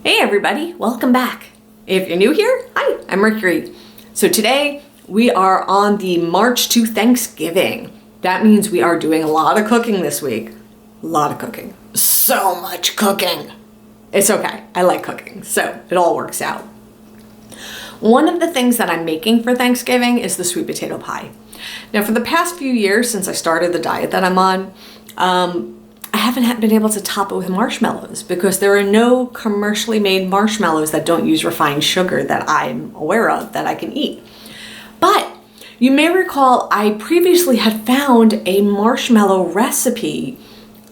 Hey everybody, welcome back. If you're new here, hi, I'm Mercury. So today we are on the march to Thanksgiving. That means we are doing a lot of cooking this week. A lot of cooking. So much cooking. It's okay, I like cooking, so it all works out. One of the things that I'm making for Thanksgiving is the sweet potato pie. Now for the past few years since I started the diet that I'm on, I haven't been able to top it with marshmallows because there are no commercially made marshmallows that don't use refined sugar that I'm aware of that I can eat. But you may recall I previously had found a marshmallow recipe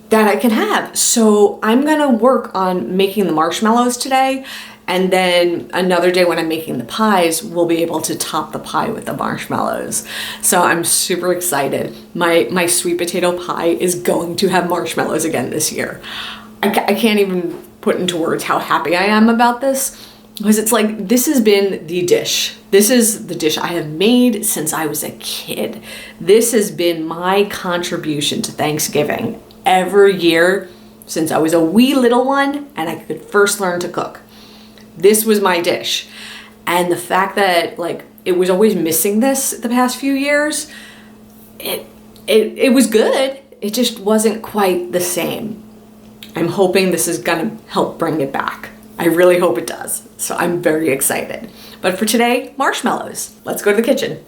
that I can have. So I'm gonna work on making the marshmallows today, and then another day when I'm making the pies, we'll be able to top the pie with the marshmallows. So I'm super excited. My sweet potato pie is going to have marshmallows again this year. I can't even put into words how happy I am about this, because it's like, this has been the dish. This is the dish I have made since I was a kid. This has been my contribution to Thanksgiving every year since I was a wee little one and I could first learn to cook. This was my dish. And the fact that like it was always missing this the past few years, it was good. It just wasn't quite the same. I'm hoping this is gonna help bring it back. I really hope it does. So I'm very excited. But for today, marshmallows. Let's go to the kitchen.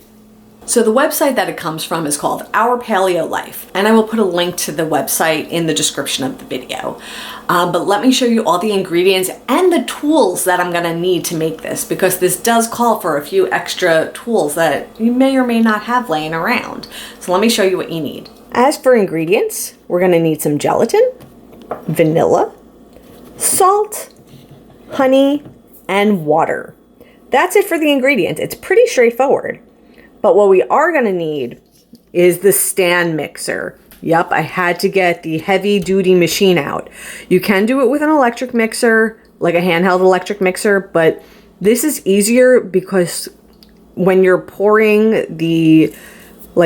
So the website that it comes from is called Our Paleo Life, and I will put a link to the website in the description of the video. But let me show you all the ingredients and the tools that I'm gonna need to make this, because this does call for a few extra tools that you may or may not have laying around. So let me show you what you need. As for ingredients, we're gonna need some gelatin, vanilla, salt, honey, and water. That's it for the ingredients. It's pretty straightforward. But what we are gonna need is the stand mixer. Yep, I had to get the heavy duty machine out. You can do it with an electric mixer, like a handheld electric mixer, but this is easier because when you're pouring the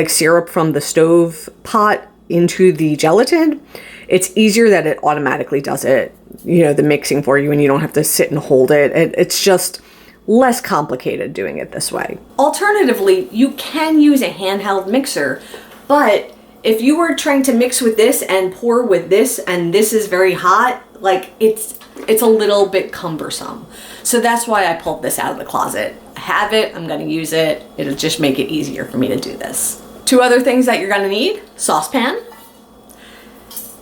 syrup from the stove pot into the gelatin, it's easier that it automatically does it, the mixing for you, and you don't have to sit and hold it. It's just less complicated doing it this way. Alternatively, you can use a handheld mixer, but if you were trying to mix with this and pour with this, and this is very hot, it's a little bit cumbersome. So that's why I pulled this out of the closet. I have it, I'm gonna use it. It'll just make it easier for me to do this. Two other things that you're gonna need: saucepan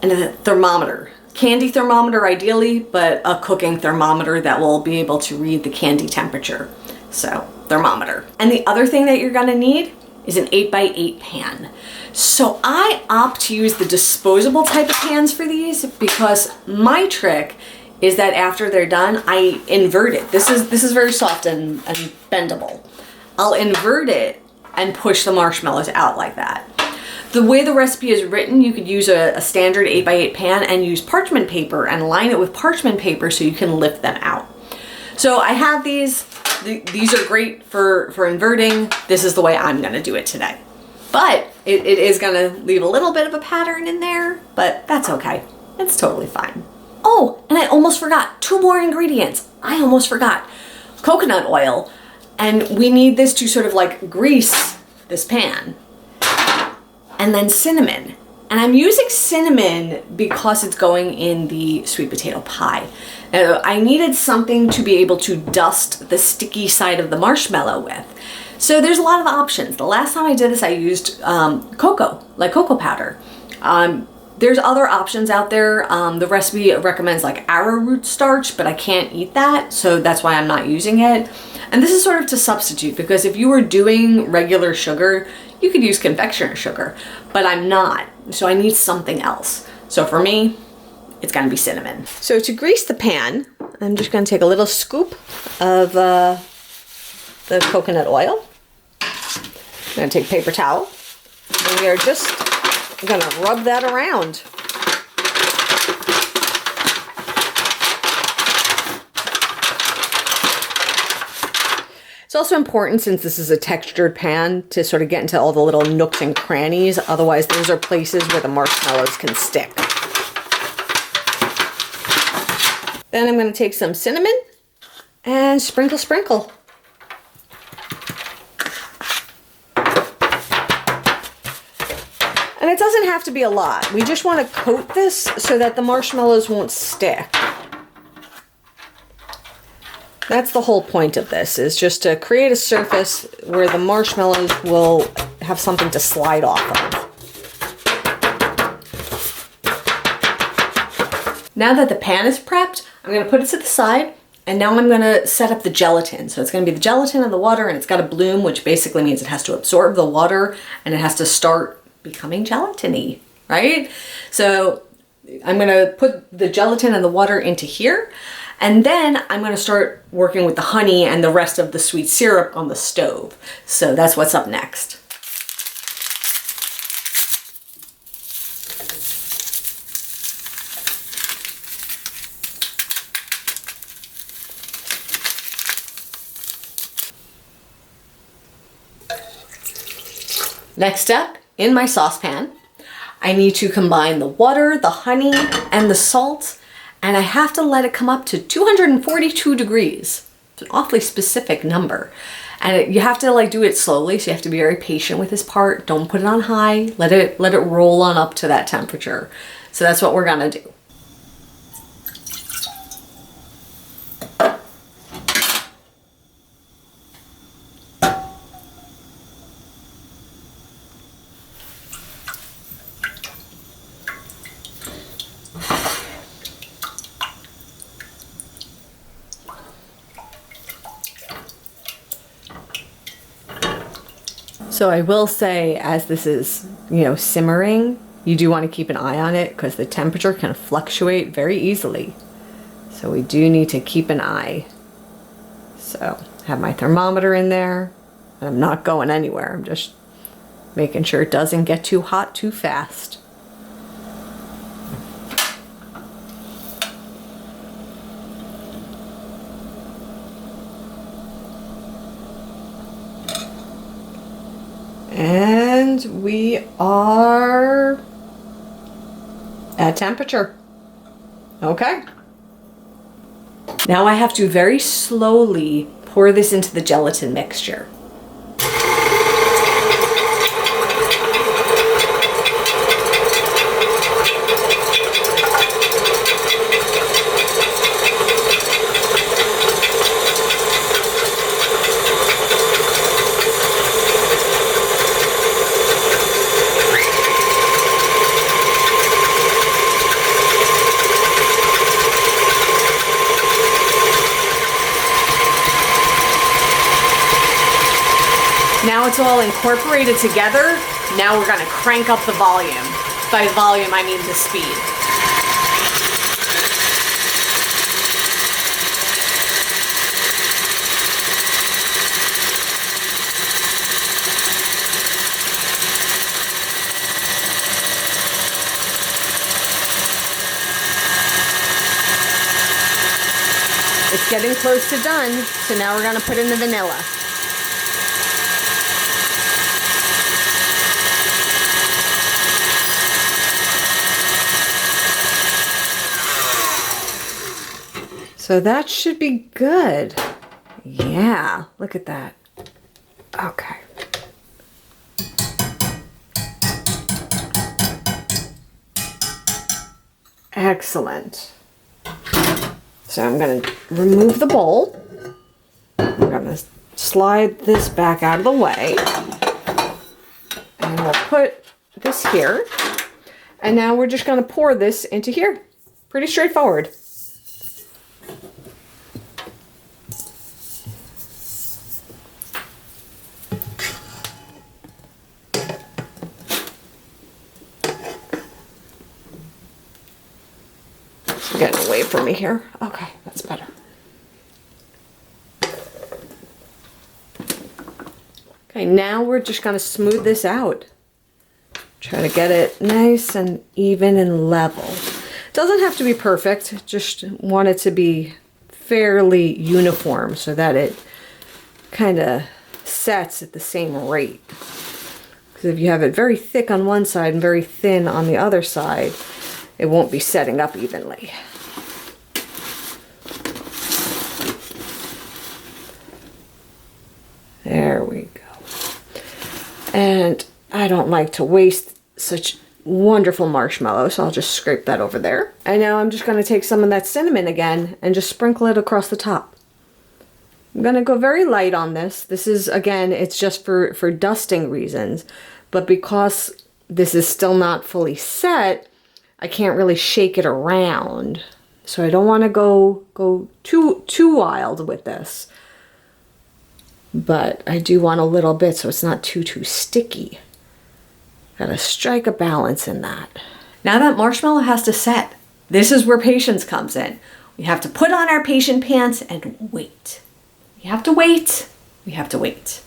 and a thermometer. Candy thermometer ideally, but a cooking thermometer that will be able to read the candy temperature. So, thermometer. And the other thing that you're gonna need is an 8x8 pan. So I opt to use the disposable type of pans for these because my trick is that after they're done, I invert it. This is very soft and bendable. I'll invert it and push the marshmallows out like that. The way the recipe is written, you could use a standard 8x8 pan and use parchment paper and line it with parchment paper so you can lift them out. So I have these. These are great for inverting. This is the way I'm gonna do it today. But it is gonna leave a little bit of a pattern in there, but that's okay. It's totally fine. Oh, and I almost forgot, 2 more ingredients. I almost forgot. Coconut oil, and we need this to sort of grease this pan. And then cinnamon. And I'm using cinnamon because it's going in the sweet potato pie. Now, I needed something to be able to dust the sticky side of the marshmallow with. So there's a lot of options. The last time I did this, I used cocoa powder. There's other options out there. The recipe recommends arrowroot starch, but I can't eat that, so that's why I'm not using it. And this is sort of to substitute, because if you were doing regular sugar, you could use confectioner sugar, but I'm not, so I need something else. So for me, it's gonna be cinnamon. So to grease the pan, I'm just gonna take a little scoop of the coconut oil. I'm gonna take a paper towel, and we are just gonna rub that around. It's also important, since this is a textured pan, to sort of get into all the little nooks and crannies. Otherwise, those are places where the marshmallows can stick. Then I'm going to take some cinnamon and sprinkle, sprinkle. And it doesn't have to be a lot. We just want to coat this so that the marshmallows won't stick. That's the whole point of this, is just to create a surface where the marshmallows will have something to slide off of. Now that the pan is prepped, I'm going to put it to the side, and now I'm going to set up the gelatin. So it's going to be the gelatin and the water, and it's got to bloom, which basically means it has to absorb the water and it has to start becoming gelatiny, right? So I'm going to put the gelatin and the water into here, and then I'm going to start working with the honey and the rest of the sweet syrup on the stove. So that's what's up next. Next up, in my saucepan, I need to combine the water, the honey, and the salt, and I have to let it come up to 242 degrees. It's an awfully specific number. And you have to do it slowly, so you have to be very patient with this part. Don't put it on high. Let it roll on up to that temperature. So that's what we're gonna do. So I will say, as this is, simmering, you do want to keep an eye on it because the temperature can fluctuate very easily. So we do need to keep an eye. So I have my thermometer in there, and I'm not going anywhere. I'm just making sure it doesn't get too hot too fast. And we are at temperature. Okay. Now I have to very slowly pour this into the gelatin mixture. Now it's all incorporated together. Now we're gonna crank up the volume. By volume, I mean the speed. It's getting close to done, so now we're gonna put in the vanilla. So that should be good. Yeah, look at that. Okay. Excellent. So I'm going to remove the bowl. I'm going to slide this back out of the way. And we'll put this here. And now we're just going to pour this into here. Pretty straightforward. Getting away from me here. Okay, that's better. Okay, now we're just going to smooth this out. Try to get it nice and even and level. It doesn't have to be perfect, just want it to be fairly uniform so that it kind of sets at the same rate. Because if you have it very thick on one side and very thin on the other side, it won't be setting up evenly. And I don't like to waste such wonderful marshmallow, so I'll just scrape that over there. And now I'm just gonna take some of that cinnamon again and just sprinkle it across the top. I'm gonna go very light on this. This is, again, it's just for dusting reasons, but because this is still not fully set, I can't really shake it around. So I don't wanna go too wild with this. But I do want a little bit so it's not too sticky. Gotta strike a balance in that. Now that marshmallow has to set, this is where patience comes in. We have to put on our patient pants and wait. We have to wait. We have to wait.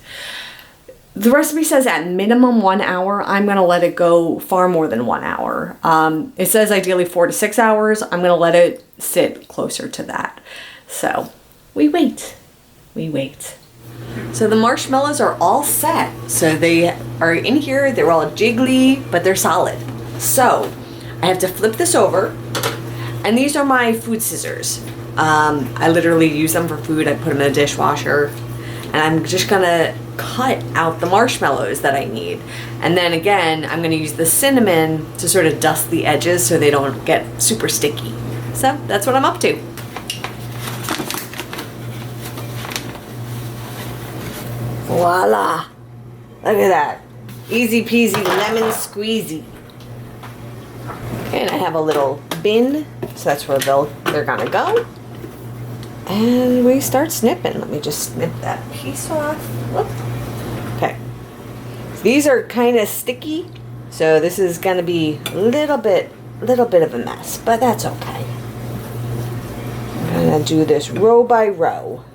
The recipe says at minimum 1 hour. I'm gonna let it go far more than 1 hour. It says ideally 4 to 6 hours. I'm gonna let it sit closer to that. So we wait. We wait. So the marshmallows are all set. So they are in here, they're all jiggly, but they're solid. So I have to flip this over, and these are my food scissors. I literally use them for food. I put them in a dishwasher, and I'm just gonna cut out the marshmallows that I need. And then again, I'm gonna use the cinnamon to sort of dust the edges so they don't get super sticky. So that's what I'm up to. Voila! Look at that. Easy peasy lemon squeezy. Okay, and I have a little bin, so that's where they're gonna go. And we start snipping. Let me just snip that piece off. Whoop. Okay. These are kind of sticky, so this is gonna be a little bit of a mess, but that's okay. I'm gonna do this row by row.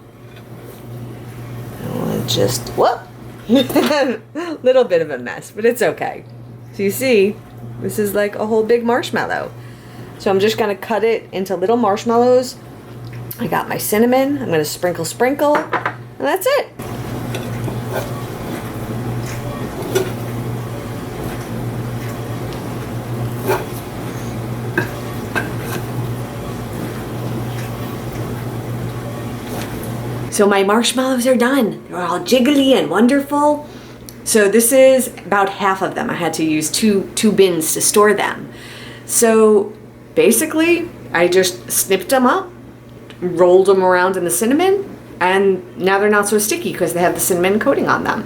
Just, whoop, little bit of a mess, but it's okay. So you see, this is like a whole big marshmallow. So I'm just gonna cut it into little marshmallows. I got my cinnamon, I'm gonna sprinkle, and that's it. So my marshmallows are done. They're all jiggly and wonderful. So this is about half of them. I had to use two bins to store them. So basically, I just snipped them up, rolled them around in the cinnamon, and now they're not so sticky because they have the cinnamon coating on them.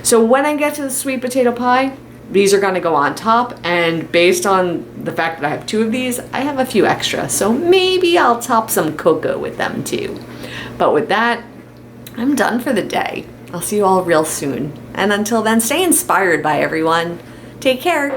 So when I get to the sweet potato pie, these are gonna go on top, and based on the fact that I have 2 of these, I have a few extra. So maybe I'll top some cocoa with them too. But with that, I'm done for the day. I'll see you all real soon. And until then, stay inspired by everyone. Take care.